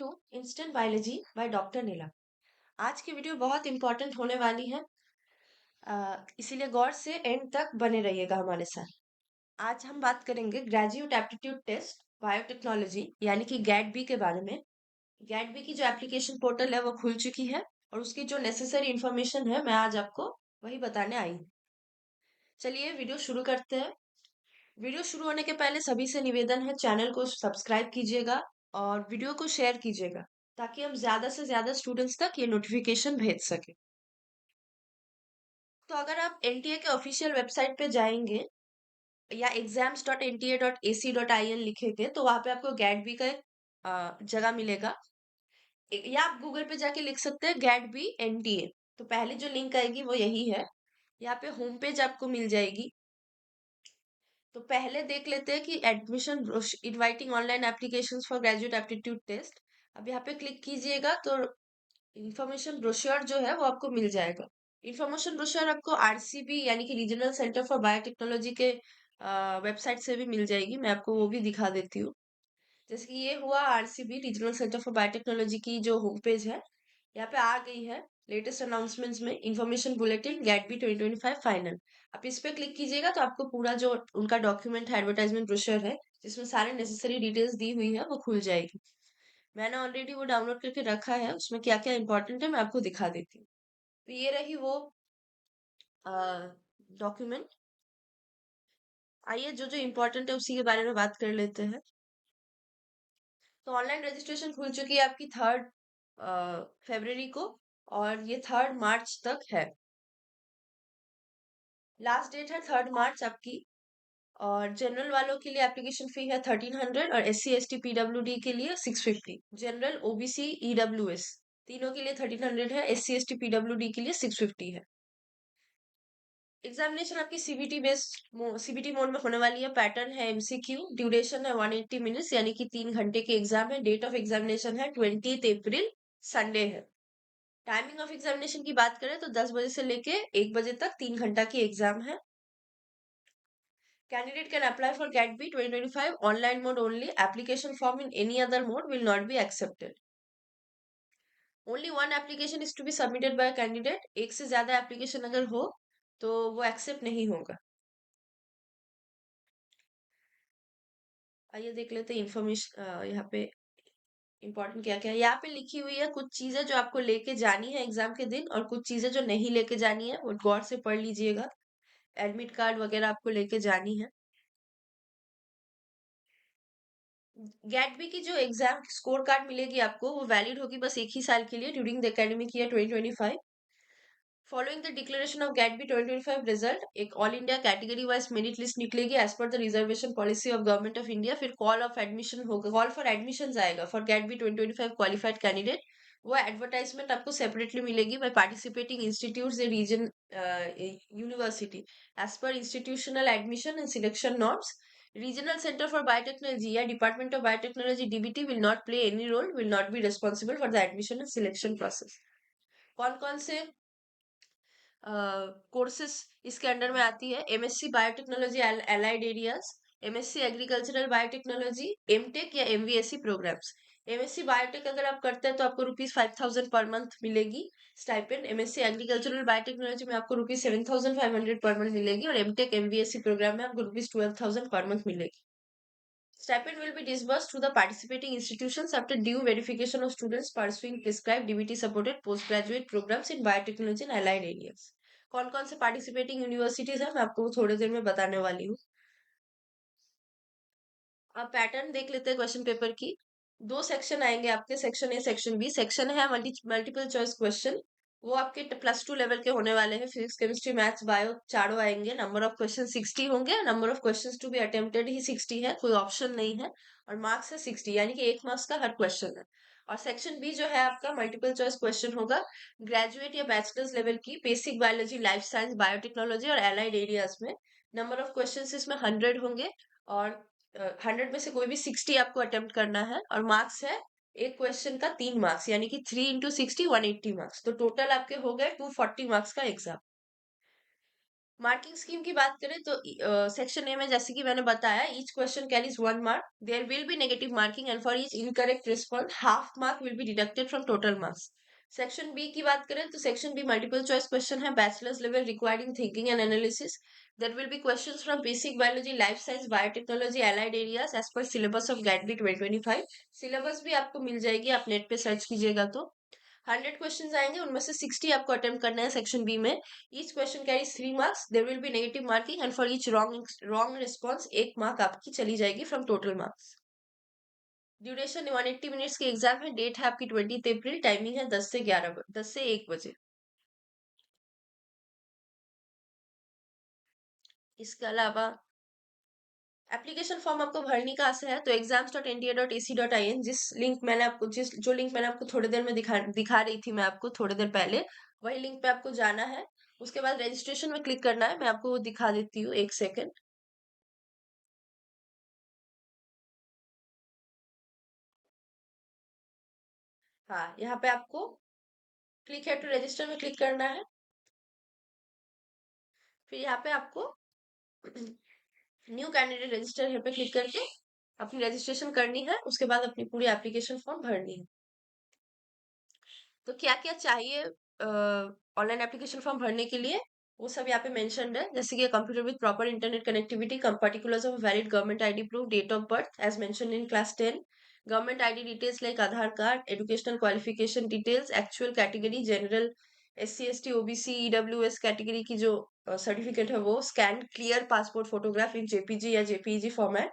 To instant biology by doctor Neela. आज की video बहुत इंपॉर्टेंट होने वाली है। इसीलिए गौर से एंड तक बने रहिएगा हमारे साथ। आज हम बात करेंगे ग्रेजुएट एप्टीट्यूड टेस्ट बायोटेक्नोलॉजी यानी कि गैट बी के बारे में। गैट बी की जो एप्लीकेशन पोर्टल है वो खुल चुकी है और उसकी जो नेसेसरी इंफॉर्मेशन है मैं आज आपको वही बताने आई हूँ। चलिए वीडियो शुरू करते हैं। वीडियो शुरू होने के पहले सभी से निवेदन है, चैनल को सब्सक्राइब कीजिएगा और वीडियो को शेयर कीजिएगा ताकि हम ज्यादा से ज्यादा स्टूडेंट्स तक ये नोटिफिकेशन भेज सके। तो अगर आप एनटीए के ऑफिशियल वेबसाइट पे जाएंगे या exams.nta.ac.in लिखेंगे तो वहां पे आपको गैट बी का एक जगह मिलेगा। या आप गूगल पे जाके लिख सकते हैं गैट बी एनटीए। तो पहले जो लिंक आएगी वो यही है। यहाँ पे होम पेज आपको मिल जाएगी। तो पहले देख लेते हैं कि admission inviting online applications for graduate aptitude test. अब यहाँ पे क्लिक कीजिएगा तो इंफॉर्मेशन ब्रोशर जो है वो आपको मिल जाएगा। इंफॉर्मेशन ब्रोशर आपको आरसीबी यानी कि रीजनल सेंटर फॉर बायोटेक्नोलॉजी के वेबसाइट से भी मिल जाएगी। मैं आपको वो भी दिखा देती हूँ। जैसे कि ये हुआ RCB regional centre for biotechnology की जो होम पेज है। यहाँ पे आ गई है लेटेस्ट अनाउंसमेंट्स में information bulletin GAT B 2025 final. आप इस पे क्लिक कीजिएगा तो आपको पूरा जो उनका डॉक्यूमेंट है, एडवर्टाइजमेंट ब्रोशर है जिसमें सारे नेसेसरी डिटेल्स दी हुई है वो खुल जाएगी। मैंने ऑलरेडी वो डाउनलोड करके रखा है। उसमें क्या क्या इंपॉर्टेंट है मैं आपको दिखा देती हूँ। तो ये रही वो डॉक्यूमेंट। आइए जो जो इम्पोर्टेंट है उसी के बारे में बात कर लेते हैं। तो ऑनलाइन रजिस्ट्रेशन खुल चुकी है आपकी 3 फरवरी को और ये 3 मार्च तक है। लास्ट डेट है 3 मार्च आपकी। और जनरल वालों के लिए एप्लीकेशन फी है 1300 और SC ST PWD के लिए 650। जनरल OBC EWS तीनों के लिए 1300 है, SC ST PWD के लिए 650 है। एग्जामिनेशन आपकी सीबीटी मोड में होने वाली है। पैटर्न है MCQ। ड्यूरेशन है 180 मिनट्स यानी कि 3 घंटे की एग्जाम है। डेट ऑफ एग्जामिनेशन है 20 अप्रैल, संडे है। टाइमिंग ऑफ एग्जामिनेशन की बात करें तो 10 बजे से लेके 1 बजे तक 3 घंटा की एग्जाम है। Candidate can apply for GAT B 2025 online mode only. Application form in any other mode will not be accepted. Only one application is to be submitted by a candidate. एक से ज्यादा एप्लीकेशन अगर हो तो वो accept नहीं होगा। आइए देख लेते हैं इंफॉर्मेशन यहाँ पे इंपॉर्टेंट क्या क्या है। यहाँ पे लिखी हुई है कुछ चीजें जो आपको लेके जानी है एग्जाम के दिन और कुछ चीजें जो नहीं लेके जानी है वो गौर से पढ़ लीजिएगा। एडमिट कार्ड वगैरह आपको लेके जानी है। गेट बी की जो एग्जाम स्कोर कार्ड मिलेगी आपको वो वैलिड होगी बस 1 ही साल के लिए during the academic year 2025। Following the declaration of GAT B 2025 result एक all India category wise merit list निकलेगी as per the reservation policy of government of India. फिर कॉल ऑफ एडमिशन होगा, कॉल फॉर एडमिशन आएगा for GAT B 2025 qualified candidate. वो advertisement आपको separately मिलेगी by participating institute region university as per institutional admission and selection norms. Regional Center for Biotechnology या Department of Biotechnology DBT will not play any role, will not be responsible for the admission and selection process. कौन कौन से courses इसके under में आती है? MSc biotechnology allied areas, MSc agricultural biotechnology, MTech या MVSc programmes. MSc biotech अगर आप करते हैं तो आपको ₹5000 पर मंथ मिलेगी स्टाइपेंड। MSc एग्रीकल्चरल बायोटेक्नोलॉजी में आपको ₹7500 पर मंथ मिलेगी और एमटेक MVSc प्रोग्राम में आपको ₹12000 पर मंथ मिलेगी। Stipend will be disbursed to the participating institutions after due verification of students pursuing prescribed DBT-supported postgraduate programs in biotechnology and allied areas. कौन कौन से पार्टिसिपेटिंग यूनिवर्सिटीज है मैं आपको थोड़ी देर में बताने वाली हूँ। अब पैटर्न देख लेते हैं क्वेश्चन पेपर की। 2 सेक्शन आएंगे आपके, section A section B. Section है मल्टीपल चॉइस क्वेश्चन। वो आपके +2 लेवल के होने वाले हैं। फिजिक्स केमिस्ट्री मैथ्स बायो चारों आएंगे। नंबर ऑफ क्वेश्चन 60 होंगे। Number of question to be attempted ही 60 है, कोई ऑप्शन नहीं है। और मार्क्स है 60 यानी कि 1 मार्क्स का हर क्वेश्चन है। और सेक्शन बी जो है आपका मल्टीपल चॉइस क्वेश्चन होगा ग्रेजुएट या बैचलर्स लेवल की basic biology, life science, biotechnology और एलाइड एरियाज में। नंबर ऑफ क्वेश्चन इसमें 100 होंगे और 100 में से कोई भी 60 आपको अटेम्प्ट करना है। और मार्क्स है एक क्वेश्चन का 3 मार्क्स यानी कि 3 इंटू 60 180 मार्क्स। तो टोटल आपके हो गए 240 मार्क्स का एग्जाम। मार्किंग स्कीम की बात करें तो सेक्शन ए में जैसे कि मैंने बताया, each question carries 1 mark, there will be negative marking and for each incorrect response half mark will be deducted from total marks. Section B की बात करें तो section B multiple choice question है, bachelor's level required in thinking and analysis. There will be questions from basic biology, life science, biotechnology, allied areas as per syllabus of GAT B 2025। Syllabus भी आपको मिल जाएगी, आप net पे search कीजिएगा तो 100 question आएंगे, उनमें से 60 आपको अटेम्प्ट करना है सेक्शन बी में। Each question carries 3 marks, there will be negative marking and for each wrong response 1 mark आपकी चली जाएगी from total marks. Duration 180 minutes की एग्जाम है, डेट है आपकी 20 अप्रैल, टाइमिंग है 10 से 1 बजे। इसके अलावा एप्लीकेशन फॉर्म आपको भरने का आशा है तो exams.nta.ac.in, जिस लिंक मैंने आपको थोड़ी देर में दिखा रही थी मैं आपको थोड़ी देर पहले, वही लिंक पे आपको जाना है। उसके बाद रजिस्ट्रेशन में क्लिक करना है, मैं आपको वो दिखा देती हूँ, एक सेकेंड। हाँ, यहाँ पे आपको क्लिक है टू रजिस्टर में क्लिक करना है। फिर यहाँ पे आपको न्यू कैंडिडेट रजिस्टर यहाँ पे क्लिक करके अपनी रजिस्ट्रेशन करनी है, उसके बाद अपनी पूरी एप्लीकेशन फॉर्म भरनी है। तो क्या क्या चाहिए ऑनलाइन एप्लीकेशन फॉर्म भरने के लिए, वो सब यहाँ पे मेंशन्ड है, जैसे कि computer with proper internet connectivity, particulars of valid government ID proof, date of birth as mentioned in class 10, government ID details like Aadhaar card, educational qualification details, actual category general, SC ST OBC EWS category की जो certificate है वो, scan clear passport photograph in JPG या JPEG format.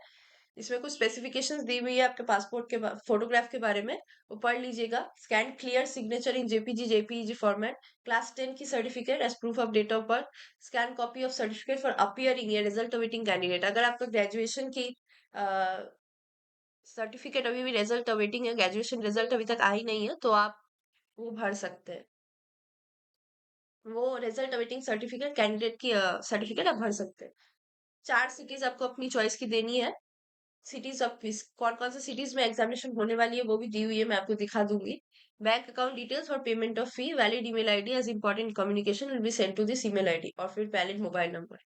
इसमें कुछ specifications दी हुई है आपके पासपोर्ट के फोटोग्राफ के बारे में, वो पढ़ लीजिएगा। Scan clear signature in JPG JPEG format, class 10 की certificate as proof of date of birth, scan copy of certificate for appearing या रिजल्ट अवेटिंग कैंडिडेट। अगर आपका ग्रेजुएशन की सर्टिफिकेट अभी भी रिजल्ट अवेटिंग है, ग्रेजुएशन रिजल्ट अभी तक आई नहीं है, तो आप वो भर सकते हैं। वो रिजल्ट अवेटिंग सर्टिफिकेट कैंडिडेट की सर्टिफिकेट आप भर सकते हैं। 4 सिटीज आपको अपनी चॉइस की देनी है। सिटीज ऑफ कौन कौन से सिटीज में एग्जामिनेशन होने वाली है वो भी दी हुई है, मैं आपको दिखा दूंगी। बैंक अकाउंट डिटेल्स और payment of fee, valid email ID as important communication will be send to this email ID, और फिर वैलिड मोबाइल नंबर।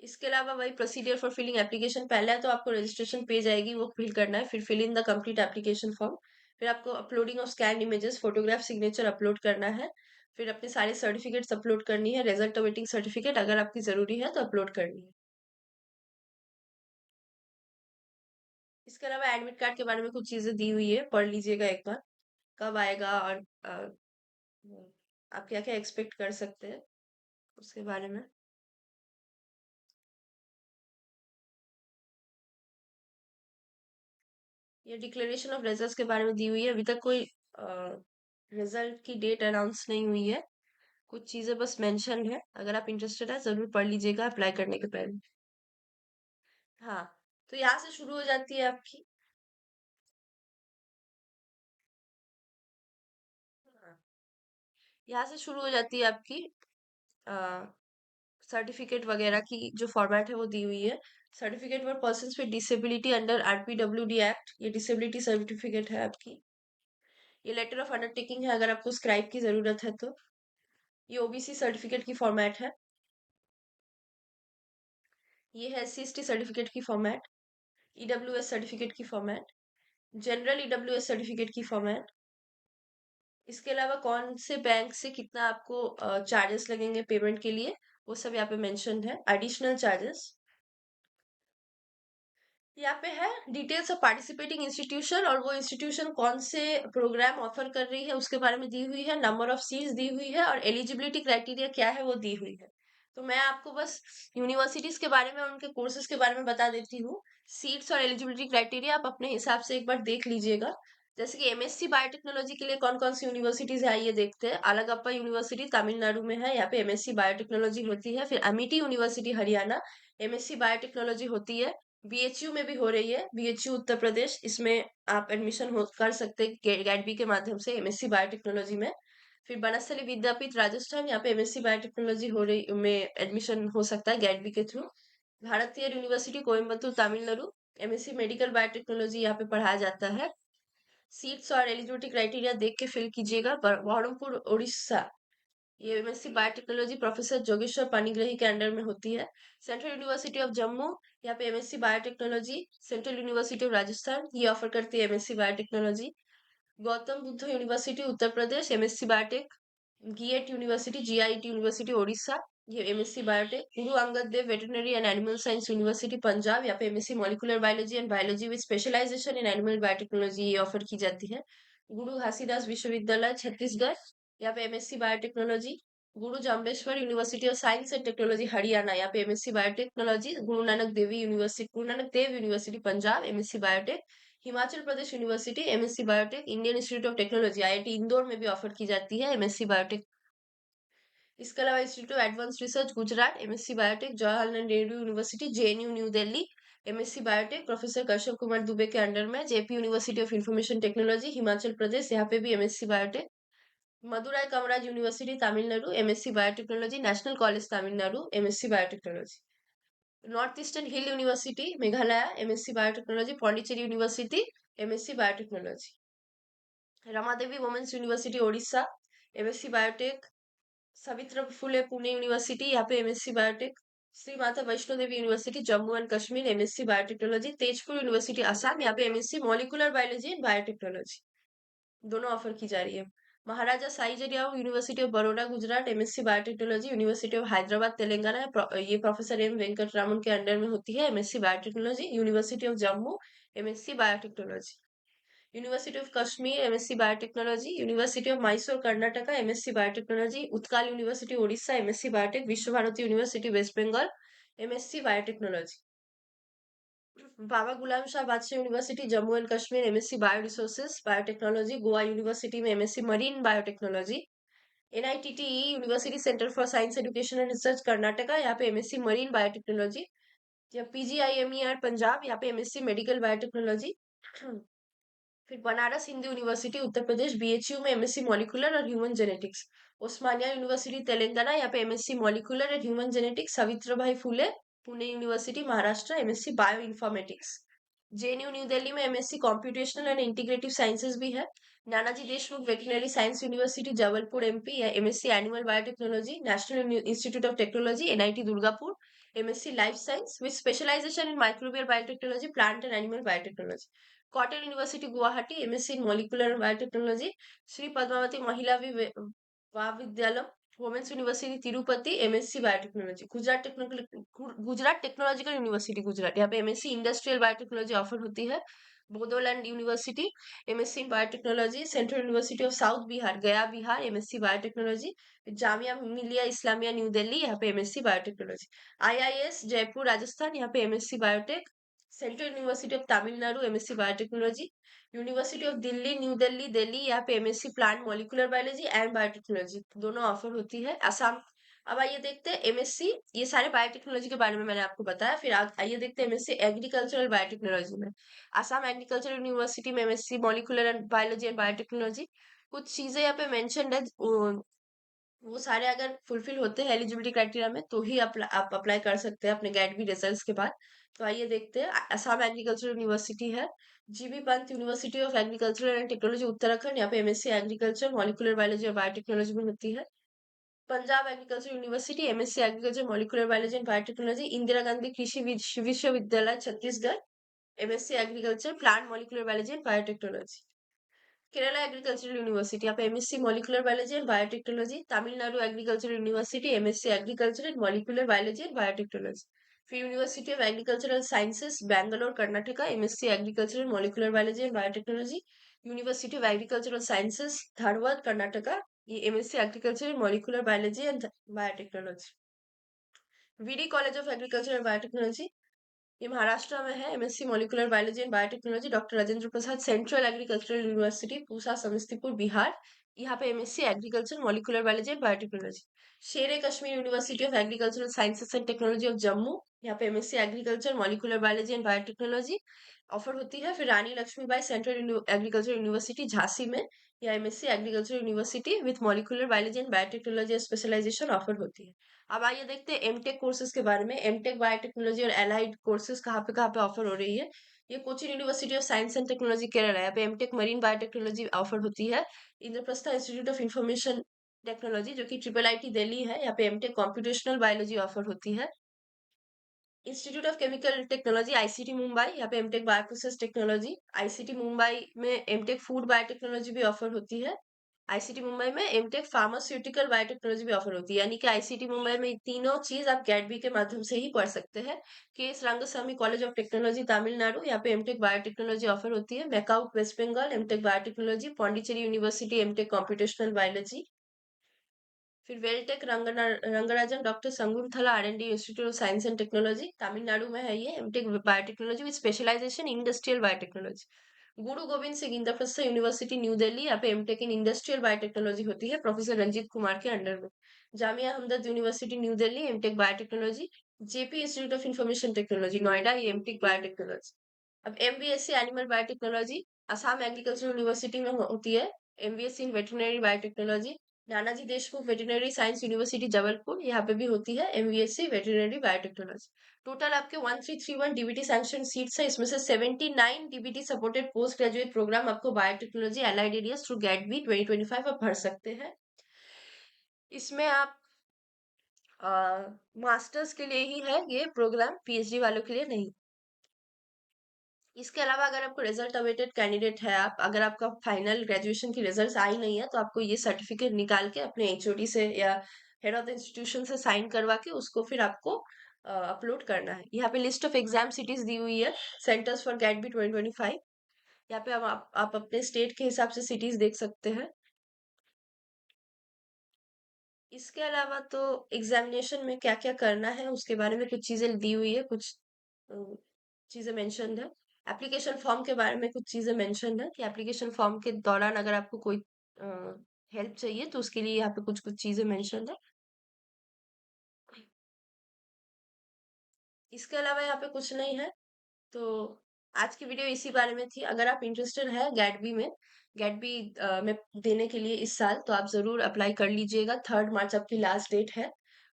इसके अलावा वही प्रोसीडियर फॉर फिलिंग एप्लीकेशन, पहला है तो आपको रजिस्ट्रेशन पेज आएगी, वो फिल करना है, फिर fill in the complete application form, फिर आपको uploading of scan images, photograph, signature upload करना है, फिर अपने सारे सर्टिफिकेट्स अपलोड करनी है, रिजल्ट अवेटिंग सर्टिफिकेट अगर आपकी जरूरी है तो अपलोड करनी है। इसके अलावा एडमिट कार्ड के बारे में कुछ चीजें दी हुई है, पढ़ लीजिएगा एक बार, कब आएगा और आप क्या क्या एक्सपेक्ट कर सकते हैं उसके बारे में। ये डिक्लेरेशन ऑफ रिजल्ट्स के बारे में दी हुई है, अभी तक कोई रिजल्ट की डेट अनाउंस नहीं हुई है, कुछ चीजें बस मेंशन है, अगर आप इंटरेस्टेड है जरूर पढ़ लीजिएगा अप्लाई करने के पहले। हाँ, तो यहाँ से शुरू हो जाती है आपकी, हाँ, यहाँ से शुरू हो जाती है आपकी सर्टिफिकेट वगैरह की जो फॉर्मेट है वो दी हुई है। Certificate for person with disability under RPWD act, ये डिसेबिलिटी सर्टिफिकेट है आपकी। ये लेटर ऑफ अंडरटेकिंग है अगर आपको स्क्राइब की जरूरत है तो। ये OBC सर्टिफिकेट की फॉर्मेट है। ये है SC ST सर्टिफिकेट की फॉर्मेट, EWS सर्टिफिकेट की फॉर्मेट, जनरल EWS सर्टिफिकेट की फॉर्मेट। इसके अलावा कौन से बैंक से कितना आपको चार्जेस लगेंगे पेमेंट के लिए, वो सब यहाँ पे मेंशन है, एडिशनल चार्जेस। यहाँ पे है डिटेल्स ऑफ पार्टिसिपेटिंग इंस्टीट्यूशन, और वो इंस्टीट्यूशन कौन से प्रोग्राम ऑफर कर रही है उसके बारे में दी हुई है, नंबर ऑफ सीट्स दी हुई है, और एलिजिबिलिटी क्राइटेरिया क्या है वो दी हुई है। तो मैं आपको बस यूनिवर्सिटीज के बारे में, उनके कोर्सेज के बारे में बता देती हूँ। सीट्स और एलिजिबिलिटी क्राइटेरिया आप अपने हिसाब से एक बार देख लीजिएगा। जैसे कि MSc बायोटेक्नोलॉजी के लिए कौन कौन सी यूनिवर्सिटीज है आइए देखते हैं। अलगप्पा यूनिवर्सिटी तमिलनाडु में है, यहाँ पे MSc बायोटेक्नोलॉजी होती है। फिर Amity university Haryana, MSc biotechnology होती है। BHU में भी हो रही है, BHU उत्तर प्रदेश, इसमें आप एडमिशन हो कर सकते हैं गैट बी के माध्यम से MSc बायोटेक्नोलॉजी में। फिर बनस्थली विद्यापीठ राजस्थान, यहाँ पे MSc बायोटेक्नोलॉजी हो रही में एडमिशन हो सकता है गैट बी के थ्रू। भारतीय university Coimbatore Tamil Nadu, MSc medical biotechnology यहाँ पे पढ़ाया जाता है। सीट्स और एलिजिबिलिटी क्राइटेरिया देख के फिल कीजिएगा। बहरमपुर उड़ीसा, ये MSc biotechnology professor Jogeshwar Panigrahi के अंडर में होती है। सेंट्रल यूनिवर्सिटी ऑफ जम्मू, यहाँ पे MSc biotechnology. Central university of Rajasthan, ये ऑफर करती है MSc biotechnology. Gautam Buddha university Uttar Pradesh, MSc biotech. GIET university, GIT university Odisha, ये MSc biotech. Guru Angad Dev veterinary and animal science university Punjab, यहाँ पे MSc molecular biology and biology with specialisation in animal biotechnology ये offer की जाती है। गुरु घासीदास विश्वविद्यालय छत्तीसगढ़, यहाँ पे MSc biotechnology. Guru Jambheshwar university of science and technology Haryana, यहाँ पे MSc biotechnology. Guru Nanak Dev university Punjab, MSc biotech. Himachal Pradesh university, MSc biotech. Indian institute of technology IIT Indore में भी ऑफर की जाती है एमएससी बायोटेक। इसके अलावा institute of advance research Gujarat, MSc biotech. Jawaharlal Nehru university JNU new Delhi, MSc biotech professor Kashyap Kumar Dubey के अंडर में। JP university of information technology Himachal Pradesh, यहाँ पे भी MSc biotech. Madurai Kamaraj university Tamil Nadu, MSc biotechnology. National college Tamil Nadu, MSc biotechnology. North eastern हिल university Meghalaya, MSc biotechnology. Pondicherry university, MSc biotechnology. Ramadevi women's university Odisha, MSc biotech. सवित्र फुले Pune university, यहाँ पे MSc biotech. Shri Mata Vaishno Devi university Jammu and Kashmir, MSc biotechnology. Tezpur university Assam, यहाँ पे MSc molecular biology and biotechnology दोनों offer की जा रही है। Maharaja Sayajirao university of Baroda Gujarat, MSc biotechnology. University of Hyderabad Telangana, ये प्रोफेसर एम वेंकट रामन के अंडर में होती है, MSc biotechnology. University of Jammu, MSc biotechnology. University of Kashmir, MSc biotechnology. University of Mysore Karnataka, MSc biotechnology. Utkal university Odisha, MSc biotech. Vishwa Bharati university West Bengal, MSc biotechnology. Baba Ghulam Shah Badshah university Jammu and Kashmir, MSc bioresources biotechnology. Goa university में MSc marine biotechnology. NITTE university centre for science education and research Karnataka, यहाँ पे MSc marine biotechnology. या PGIMER Punjab, यहाँ पे MSc medical biotechnology. फिर Banaras Hindu university Uttar Pradesh, BHU में MSc molecular और human genetics. Osmania university Telangana, यहाँ पे MSc molecular and human genetics. Savitribai Phule Pune university Maharashtra, MSc bioinformatics. JNU new Delhi में MSc computational and integrative sciences भी है। Nanaji Deshmukh veterinary science university Jabalpur MP, या MSc animal biotechnology. National institute of technology NIT Durgapur, MSc life science with specialisation in microbial biotechnology, plant and animal biotechnology. Cotton University Guwahati, MSc in molecular biotechnology. Shri Padmavati Mahila Mahavidyalaya Women's University Tirupati, MSc biotechnology. Gujarat Technological University Gujarat, यहाँ पे MSc industrial biotechnology offer होती है। Bodoland University, MSc in biotechnology. Central university of South Bihar Gaya Bihar, MSc biotechnology. Jamia Millia Islamia new Delhi, यहाँ पे MSc biotechnology. IIS Jaipur Rajasthan, यहाँ पे MSc biotech. Central university of Tamil Nadu, MSc biotechnology. University of Delhi new Delhi Delhi, यहाँ पे MSc plant molecular biology and biotechnology दोनों offer होती है। असम। अब आइए देखते हैं एमएससी, ये सारे बायोटेक्नोलॉजी के बारे में मैंने आपको बताया। फिर आइए देखते हैं एमएससी एग्रीकल्चरल बायोटेक्नोलॉजी में। असम एग्रीकल्चर यूनिवर्सिटी में MSc molecular and biology and biotechnology. कुछ चीजें यहाँ पे मेंशन्ड है, वो सारे अगर फुलफिल होते हैं एलिजिबिलिटी क्राइटेरिया में तो ही आप अप्लाई कर सकते हैं अपने गेट बी रिजल्ट्स के बाद। तो आइए देखते हैं। असम एग्रीकल्चर यूनिवर्सिटी है। GB Pant university of agriculture and technology Uttarakhand, यहाँ पे एमएससी एग्रीकल्चर मॉलिक्यूलर बायोलॉजी और बायोटेक्नोलॉजी में होती है। Punjab agriculture university, MSc agriculture molecular biology and biotechnology. Indira Gandhi कृषि विश्वविद्यालय Chhattisgarh, MSc agriculture plant molecular biology and biotechnology. Kerala agricultural university, यहाँ पे MSc molecular biology and biotechnology. Tamil Nadu agriculture university, MSc agriculture and molecular biology and biotechnology. फिर university of agricultural sciences Bangalore Karnataka, MSc agriculture and molecular biology and biotechnology. University of agricultural sciences Dharwad Karnataka, ये MSc agriculture and molecular biology and biotechnology. VD college of agriculture and biotechnology, ये महाराष्ट्र में है, MSc molecular biology and biotechnology. Doctor Rajendra Prasad central agricultural university Pusa Samastipur Bihar, यहाँ पे MSc agriculture molecular biology and biotechnology. Sher e Kashmir university of agricultural sciences and technology of Jammu, यहाँ पे MSc agriculture molecular biology and biotechnology offer होती है। फिर Rani Lakshmibai central agriculture university Jhansi में, या MSc agriculture university with molecular biology and biotechnology specialisation offer होती है। अब आइए देखते हैं एमटेक कोर्सेज के बारे में। एमटेक बायोटेक्नोलॉजी और एलाइड कोर्सेज कहाँ पे ऑफर हो रही है। ये Cochin university of science and technology Kerala है। यहाँ पे एमटेक मरीन बायोटेक्नोलॉजी ऑफर होती है। Indraprastha institute of information technology जो कि ट्रिपल आईटी दिल्ली है, यहाँ पे एमटेक कंप्यूटेशनल बायोलॉजी ऑफर होती है। Institute of Chemical Technology ICT Mumbai, यहाँ पे MTech bioprocess technology. ICT Mumbai में एमटेक फूड बायोटेक्नोलॉजी भी ऑफर होती है। आईसीटी मुंबई में एमटेक फार्मास्यूटिकल बायोटेक्नोलॉजी भी ऑफर होती है। यानी कि आईसीटी मुंबई में तीनों चीज आप गेट बी के माध्यम से ही पढ़ सकते हैं। K S Rangaswamy college of technology Tamil Nadu, यहाँ पे एमटेक बायोटेक्नोलॉजी ऑफर होती है। MAKAUT West Bengal MTech biotechnology. Pondicherry university MTech computational biology. फिर Vel Tech Rangarajan doctor Sagunthala R and D institute of science and technology Tamil Nadu में है ये, MTech biotechnology with specialisation industrial biotechnology. Guru Gobind Singh Indraprastha university New Delhi, यहाँ पे एमटेक इन इंडस्ट्रियल बायोटेक्नोलॉजी होती है प्रोफेसर रंजीत कुमार के अंडर में। Jamia Hamdard university New Delhi MTech biotechnology. Jaypee institute of information technology Noida, ये एमटेक बायोटेक्नोलॉजी। अब एमबीएससी animal biotechnology Assam agriculture university में होती है। एमबीएससी in veterinary biotechnology Nanaji Deshmukh veterinary science university Jabalpur, यहाँ पे भी होती है एमबीएससी वेटरनरी बायोटेक्नोलॉजी। टोटल आपके 1331 डीबीटी सैंक्शन सीट्स है, इसमें से 79 DBT supported post graduate programme आपको biotechnology allied areas through GAT B 2025 आप भर सकते हैं। इसमें आप मास्टर्स के लिए ही है ये प्रोग्राम, पीएचडी वालों के लिए नहीं। इसके अलावा अगर आपको रिजल्ट अवेटेड कैंडिडेट है, आप अगर आपका फाइनल ग्रेजुएशन की रिजल्ट आई नहीं है, तो आपको ये सर्टिफिकेट निकाल के अपने एचओडी से या हेड ऑफ द इंस्टीट्यूशन से साइन करवा के उसको फिर आपको अपलोड करना है। यहाँ पे लिस्ट ऑफ एग्जाम सिटीज दी हुई है, सेंटर्स फॉर गेट बी 2025। यहाँ पे आप अपने स्टेट के हिसाब से सिटीज देख सकते हैं। इसके अलावा तो एग्जामिनेशन में क्या क्या करना है उसके बारे में कुछ चीजें दी हुई है, कुछ चीजें मेंशन है। एप्लीकेशन फॉर्म के बारे में कुछ चीजें मेंशन है कि एप्लीकेशन फॉर्म के दौरान अगर आपको कोई हेल्प चाहिए तो उसके लिए यहाँ पे कुछ कुछ चीजें मेंशन है। इसके अलावा यहाँ पे कुछ नहीं है। तो आज की वीडियो इसी बारे में थी। अगर आप इंटरेस्टेड है गेट बी में, गेट बी में देने के लिए इस साल, तो आप जरूर अप्लाई कर लीजिएगा। 3 मार्च आपकी लास्ट डेट है।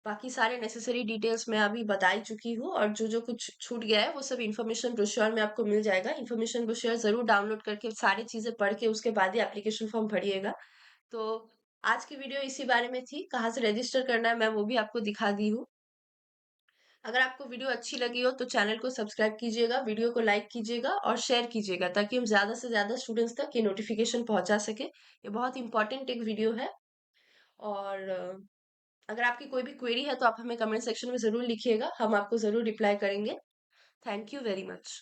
बाकी सारे नेसेसरी डिटेल्स मैं अभी बता ही चुकी हूँ, और जो जो कुछ छूट गया है वो सब इन्फॉर्मेशन ब्रोश्योर में आपको मिल जाएगा। इन्फॉर्मेशन ब्रोश्योर जरूर डाउनलोड करके सारी चीजें पढ़ के उसके बाद ही एप्लीकेशन फॉर्म भरिएगा। तो आज की वीडियो इसी बारे में थी। कहाँ से रजिस्टर करना है मैं वो भी आपको दिखा दी हूँ। अगर आपको वीडियो अच्छी लगी हो तो चैनल को सब्सक्राइब कीजिएगा, वीडियो को लाइक कीजिएगा और शेयर कीजिएगा, ताकि हम ज्यादा से ज्यादा स्टूडेंट्स तक ये नोटिफिकेशन पहुंचा सके। ये बहुत इंपॉर्टेंट एक वीडियो है। और अगर आपकी कोई भी क्वेरी है तो आप हमें कमेंट सेक्शन में जरूर लिखिएगा, हम आपको जरूर रिप्लाई करेंगे। Thank you very much.